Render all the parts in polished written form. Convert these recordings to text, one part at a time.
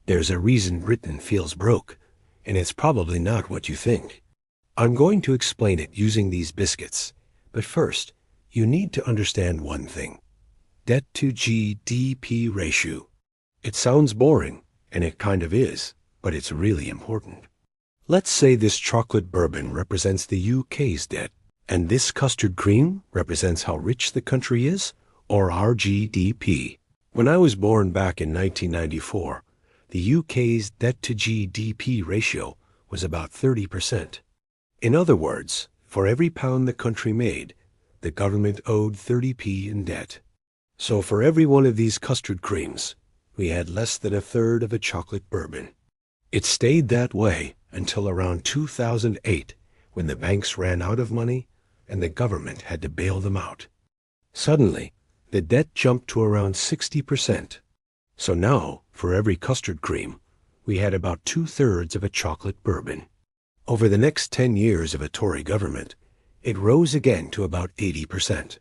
There's a reason Britain feels broke, and it's probably not what you think. I'm going to explain it using these biscuits. But first, you need to understand one thing. Debt-to-GDP ratio. It sounds boring, and it kind of is, but it's really important. Let's say this chocolate bourbon represents the UK's debt, and this custard cream represents how rich the country is, or our GDP. When I was born back in 1994, the UK's debt-to-GDP ratio was about 30%. In other words, for every pound the country made, the government owed 30p in debt. So for every one of these custard creams, we had less than a third of a chocolate bourbon. It stayed that way until around 2008, when the banks ran out of money and the government had to bail them out. Suddenly, the debt jumped to around 60%. So now, for every custard cream, we had about 2/3 of a chocolate bourbon. Over the next 10 years of a Tory government, it rose again to about 80%.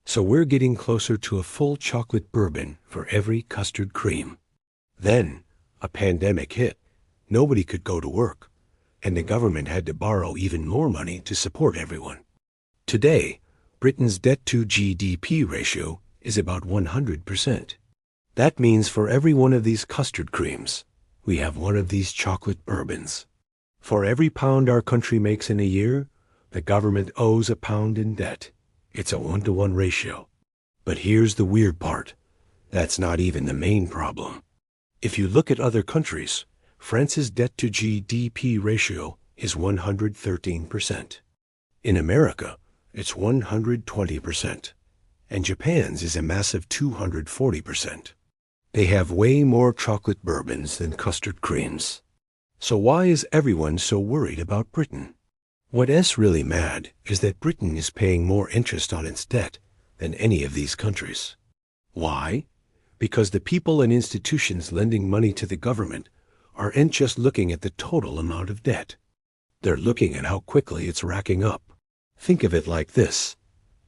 So we're getting closer to a full chocolate bourbon for every custard cream. Then, a pandemic hit. Nobody could go to work, and the government had to borrow even more money to support everyone. Today, Britain's debt-to-GDP ratio is about 100%. That means for every one of these custard creams, we have one of these chocolate bourbons. For every pound our country makes in a year, the government owes a pound in debt. It's a 1-to-1 ratio. But here's the weird part. That's not even the main problem. If you look at other countries, France's debt-to-GDP ratio is 113%. In America, it's 120%. And Japan's is a massive 240%. They have way more chocolate bourbons than custard creams. So why is everyone so worried about Britain? What's really mad is that Britain is paying more interest on its debt than any of these countries. Why? Because the people and institutions lending money to the government aren't just looking at the total amount of debt. They're looking at how quickly it's racking up. Think of it like this.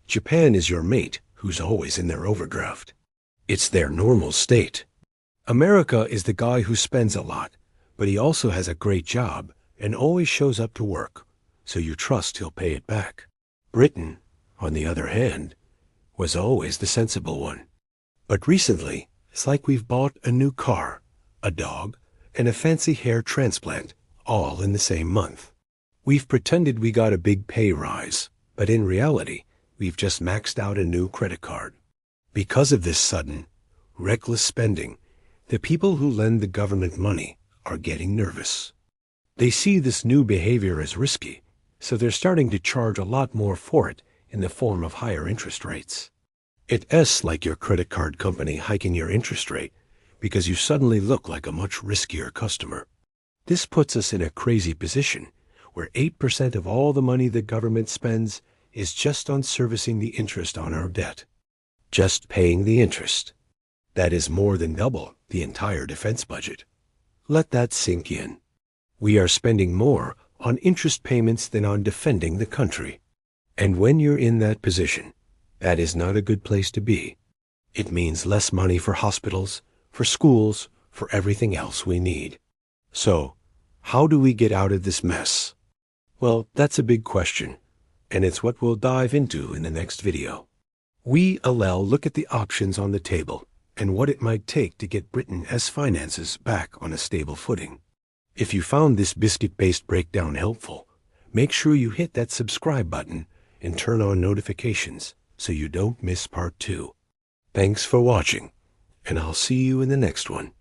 Japan is your mate who's always in their overdraft. It's their normal state. America is the guy who spends a lot, but he also has a great job and always shows up to work, so you trust he'll pay it back. Britain, on the other hand, was always the sensible one. But recently, it's like we've bought a new car, a dog, and a fancy hair transplant, all in the same month. We've pretended we got a big pay rise, but in reality, we've just maxed out a new credit card. Because of this sudden, reckless spending, the people who lend the government money are getting nervous. They see this new behavior as risky, so they're starting to charge a lot more for it in the form of higher interest rates. It's like your credit card company hiking your interest rate because you suddenly look like a much riskier customer. This puts us in a crazy position where 8% of all the money the government spends is just on servicing the interest on our debt. Just paying the interest. That is more than double the entire defense budget. Let that sink in. We are spending more on interest payments than on defending the country. And when you're in that position, that is not a good place to be. It means less money for hospitals, for schools, for everything else we need. So, how do we get out of this mess? Well, that's a big question, and it's what we'll dive into in the next video. We'll look at the options on the table and what it might take to get Britain's finances back on a stable footing. If you found this biscuit-based breakdown helpful, make sure you hit that subscribe button and turn on notifications so you don't miss part 2. Thanks for watching, and I'll see you in the next one.